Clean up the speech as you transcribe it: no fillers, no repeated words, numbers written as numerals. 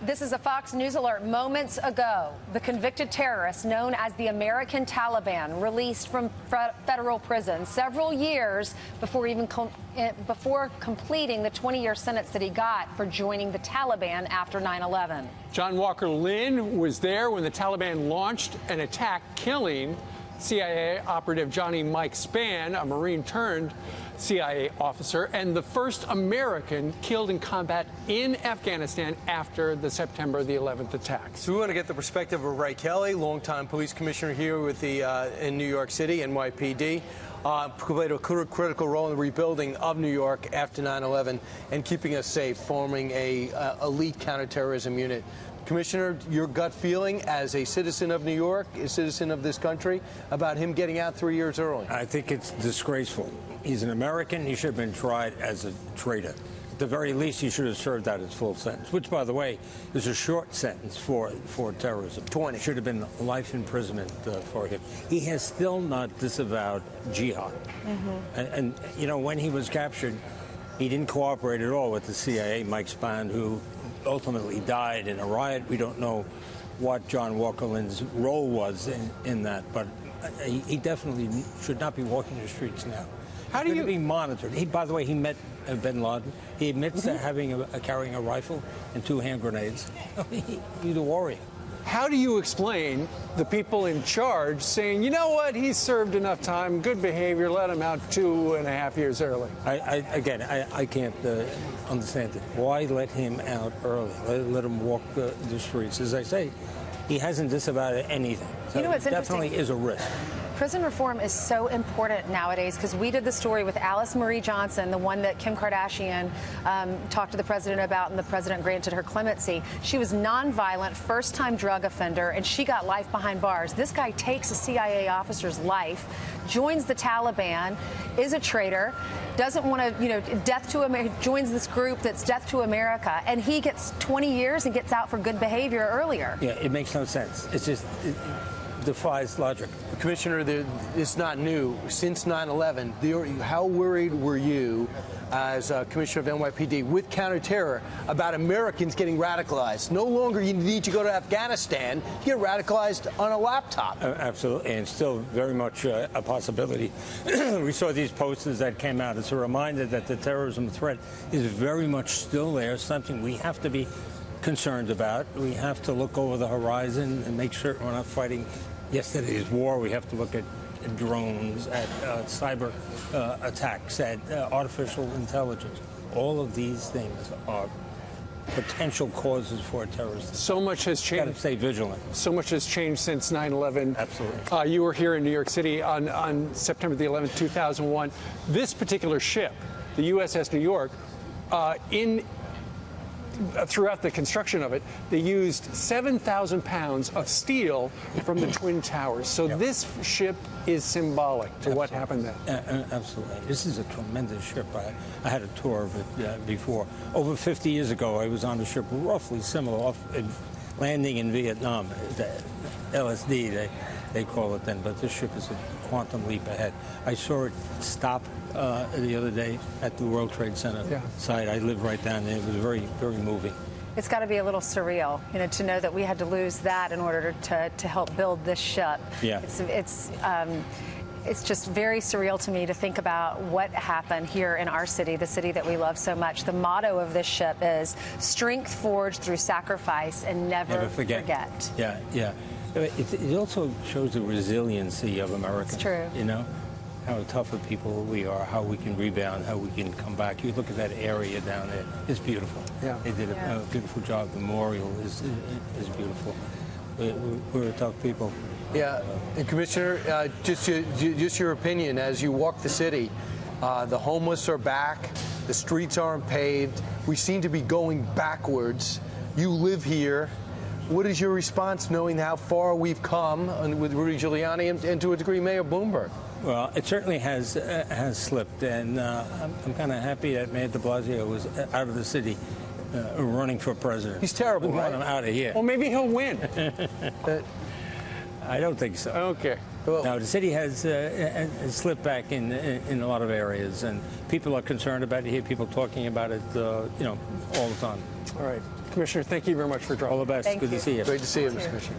This is a Fox News alert. Moments ago, the convicted terrorist known as the American Taliban released from federal prison several years before completing the 20-year sentence that he got for joining the Taliban after 9/11. John Walker Lindh was there when the Taliban launched an attack, killing CIA operative Johnny Mike Spann, a Marine turned CIA officer, and the first American killed in combat in Afghanistan after the September the 11th attacks. So we want to get the perspective of Ray Kelly, longtime police commissioner here with the in New York City, NYPD. Played a critical role in the rebuilding of New York after 9/11 and keeping us safe, forming a elite counterterrorism unit. Commissioner, your gut feeling as a citizen of New York, a citizen of this country, about him getting out 3 years early? I think it's disgraceful. He's an American. He should have been tried as a traitor. At the very least, he should have served out his full sentence, which, by the way, is a short sentence for terrorism. 20. Should have been life imprisonment for him. He has still not disavowed jihad. And, you know, when he was captured, he didn't cooperate at all with the CIA, Mike Spann, who ultimately died in a riot. We don't know what John Walker Lindh's role was in that, but he definitely should not be walking the streets now. How do you be monitored? By the way, he met bin Laden. He admits to carrying a rifle and 2 hand grenades. He's a warrior. How do you explain the people in charge saying, you know what, he's served enough time, good behavior, let him out 2.5 years early? I can't understand it. Why let him out early? Let him walk the streets. As I say, he hasn't disavowed anything. So you know what's definitely is a risk. Prison reform is so important nowadays because we did the story with Alice Marie Johnson, the one that Kim Kardashian talked to the president about, and the president granted her clemency. She was nonviolent, first-time drug offender, and she got life behind bars. This guy takes a CIA officer's life, joins the Taliban, is a traitor, doesn't want to, death to America, joins this group that's death to America, and he gets 20 years and gets out for good behavior earlier. Yeah, it makes no sense. It's just... It defies logic. Commissioner, it's not new. Since 9/11, how worried were you as Commissioner of NYPD with counterterror about Americans getting radicalized? No longer you need to go to Afghanistan. You get radicalized on a laptop. Absolutely, and still very much a possibility. We saw these posters that came out. It's a reminder that the terrorism threat is very much still there, something we have to be concerned about. We have to look over the horizon and make sure we're not fighting yesterday's war. We have to look at drones, at cyber attacks, at artificial intelligence. All of these things are potential causes for terrorism. So much has changed. Got to stay vigilant. So much has changed since 9/11. Absolutely. You were here in New York City on September the 11th, 2001. This particular ship, the USS New York, throughout the construction of it, they used 7,000 pounds of steel from the Twin Towers. So this ship is symbolic to what happened then. Absolutely. This is a tremendous ship. I had a tour of it before. Over 50 years ago, I was on a ship roughly similar, landing in Vietnam. The LSD, they call it then, but this ship is a quantum leap ahead. I saw it stop the other day at the World Trade Center site. I live right down there. It was very, very moving. It's got to be a little surreal, to know that we had to lose that in order to help build this ship. Yeah. It's just very surreal to me to think about what happened here in our city, the city that we love so much. The motto of this ship is strength forged through sacrifice and never forget. Yeah, yeah. It also shows the resiliency of America. It's true. How tough of people we are, how we can rebound, how we can come back. You look at that area down there; it's beautiful. Yeah, they did a beautiful job. The memorial is beautiful. We're a tough people. Yeah, and Commissioner, just your opinion as you walk the city. The homeless are back. The streets aren't paved. We seem to be going backwards. You live here. What is your response, knowing how far we've come with Rudy Giuliani and to a degree Mayor Bloomberg? Well, it certainly has slipped, and I'm kind of happy that Mayor de Blasio was out of the city running for president. He's terrible, We want him out of here. Well, maybe he'll win. I don't think so. Okay. Well, now, the city has slipped back in a lot of areas, and people are concerned about it. You hear people talking about it, all the time. All right. Commissioner, thank you very much for dropping. All the best. Thank Good you. to see you. Great to see you, Mr. Commissioner.